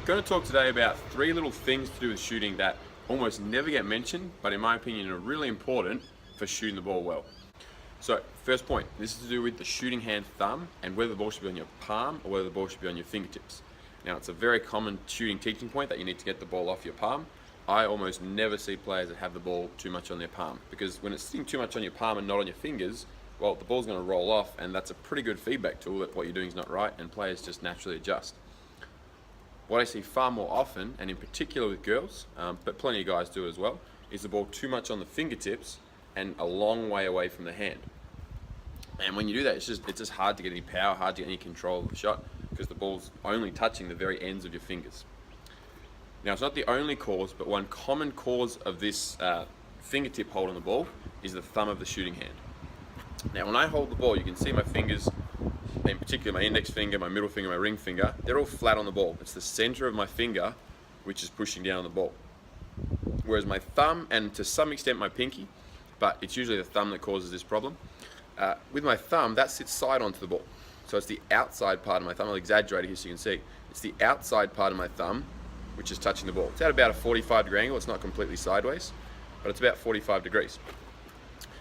I'm going to talk today about 3 little things to do with shooting that almost never get mentioned, but in my opinion are really important for shooting the ball well. So, first point, this is to do with the shooting hand thumb and whether the ball should be on your palm or whether the ball should be on your fingertips. Now, it's a very common shooting teaching point that you need to get the ball off your palm. I almost never see players that have the ball too much on their palm, because when it's sitting too much on your palm and not on your fingers, well, the ball's going to roll off, and that's a pretty good feedback tool that what you're doing is not right, and players just naturally adjust. What I see far more often, and in particular with girls, but plenty of guys do as well, is the ball too much on the fingertips and a long way away from the hand. And when you do that, it's just hard to get any power, hard to get any control of the shot, because the ball's only touching the very ends of your fingers. Now, it's not the only cause, but one common cause of this fingertip hold on the ball is the thumb of the shooting hand. Now, when I hold the ball, you can see my fingers, in particular my index finger, my middle finger, my ring finger, they're all flat on the ball. It's the center of my finger which is pushing down on the ball. Whereas my thumb, and to some extent my pinky, but it's usually the thumb that causes this problem, with my thumb, that sits side onto the ball. So it's the outside part of my thumb. I'll exaggerate it here so you can see. It's the outside part of my thumb which is touching the ball. It's at about a 45-degree angle. It's not completely sideways, but it's about 45 degrees.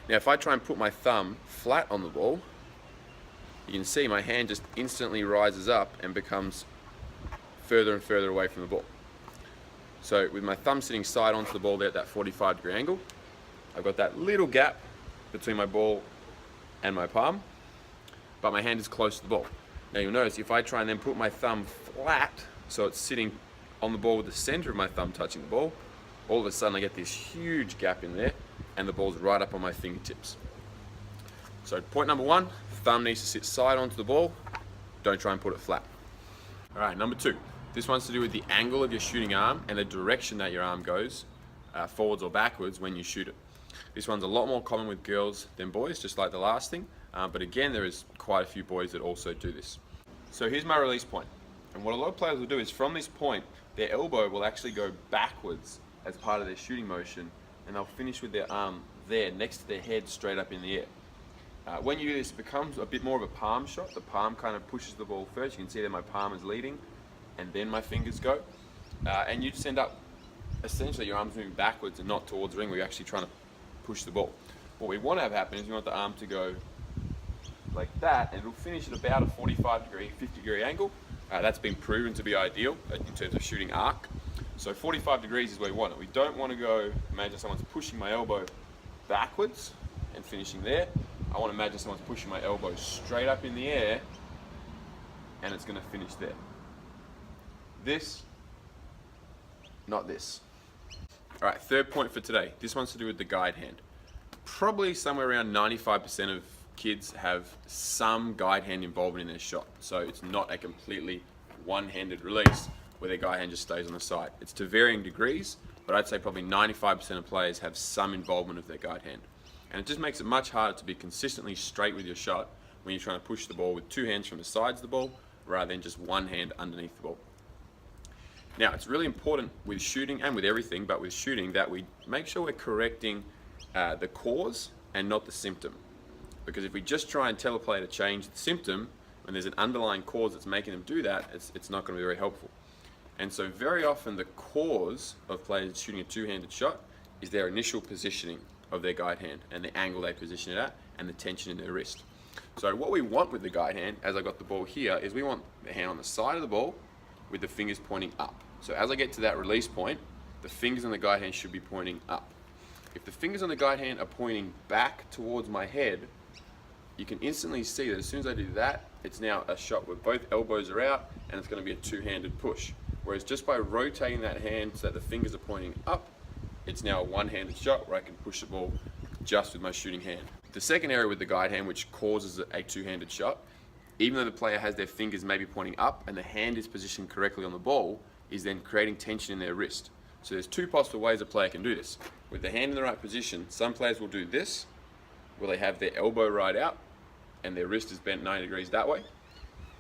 Now, if I try and put my thumb flat on the ball, you can see my hand just instantly rises up and becomes further and further away from the ball. So with my thumb sitting side onto the ball there at that 45-degree angle, I've got that little gap between my ball and my palm, but my hand is close to the ball. Now you'll notice if I try and then put my thumb flat, so it's sitting on the ball with the center of my thumb touching the ball, all of a sudden I get this huge gap in there and the ball's right up on my fingertips. So point number 1, thumb needs to sit side onto the ball, don't try and put it flat. Alright, number 2, this one's to do with the angle of your shooting arm and the direction that your arm goes, forwards or backwards when you shoot it. This one's a lot more common with girls than boys, just like the last thing, but again there is quite a few boys that also do this. So here's my release point, and what a lot of players will do is from this point their elbow will actually go backwards as part of their shooting motion, and they'll finish with their arm there next to their head straight up in the air. When you do this, it becomes a bit more of a palm shot. The palm kind of pushes the ball first. You can see that my palm is leading and then my fingers go, and you just end up essentially your arm's moving backwards and not towards the ring where you're actually trying to push the ball. What we want to have happen is we want the arm to go like that, and it'll finish at about a 45-degree, 50-degree angle. That's been proven to be ideal in terms of shooting arc. So 45 degrees is where we want it. We don't want to go, imagine someone's pushing my elbow backwards and finishing there. I want to imagine someone's pushing my elbow straight up in the air and it's going to finish there. This, not this. Alright, third point for today. This one's to do with the guide hand. Probably somewhere around 95% of kids have some guide hand involvement in their shot. So it's not a completely one-handed release where their guide hand just stays on the side. It's to varying degrees, but I'd say probably 95% of players have some involvement of their guide hand. And it just makes it much harder to be consistently straight with your shot when you're trying to push the ball with 2 hands from the sides of the ball rather than just 1 hand underneath the ball. Now, it's really important with shooting and with everything, but with shooting, that we make sure we're correcting the cause and not the symptom. Because if we just try and tell a player to change the symptom when there's an underlying cause that's making them do that, it's not going to be very helpful. And so very often the cause of players shooting a 2-handed shot is their initial positioning of their guide hand and the angle they position it at and the tension in their wrist. So what we want with the guide hand, as I got the ball here, is we want the hand on the side of the ball with the fingers pointing up. So as I get to that release point, the fingers on the guide hand should be pointing up. If the fingers on the guide hand are pointing back towards my head, you can instantly see that as soon as I do that, it's now a shot where both elbows are out and it's going to be a 2-handed push. Whereas just by rotating that hand so that the fingers are pointing up, it's now a 1-handed shot where I can push the ball just with my shooting hand. The second area with the guide hand which causes a 2-handed shot, even though the player has their fingers maybe pointing up and the hand is positioned correctly on the ball, is then creating tension in their wrist. So there's 2 possible ways a player can do this. With the hand in the right position, some players will do this, where they have their elbow right out and their wrist is bent 90 degrees that way.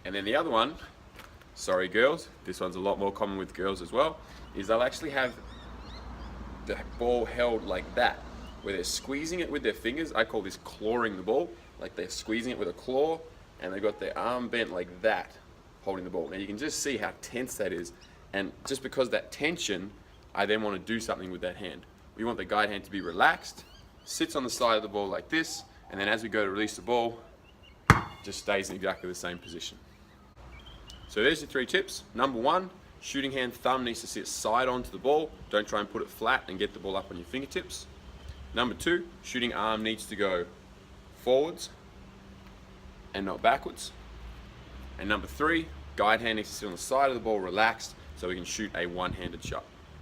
And then the other one, sorry girls, this one's a lot more common with girls as well, is they'll actually have the ball held like that, where they're squeezing it with their fingers. I call this clawing the ball, like they're squeezing it with a claw and they've got their arm bent like that, holding the ball. Now you can just see how tense that is And just because of that tension, I then want to do something with that hand. We want the guide hand to be relaxed, sits on the side of the ball like this, and then as we go to release the ball, just stays in exactly the same position. So there's your 3 tips. Number 1, shooting hand thumb needs to sit side onto the ball. Don't try and put it flat and get the ball up on your fingertips. Number 2, shooting arm needs to go forwards and not backwards. And number 3, guide hand needs to sit on the side of the ball relaxed so we can shoot a one-handed shot.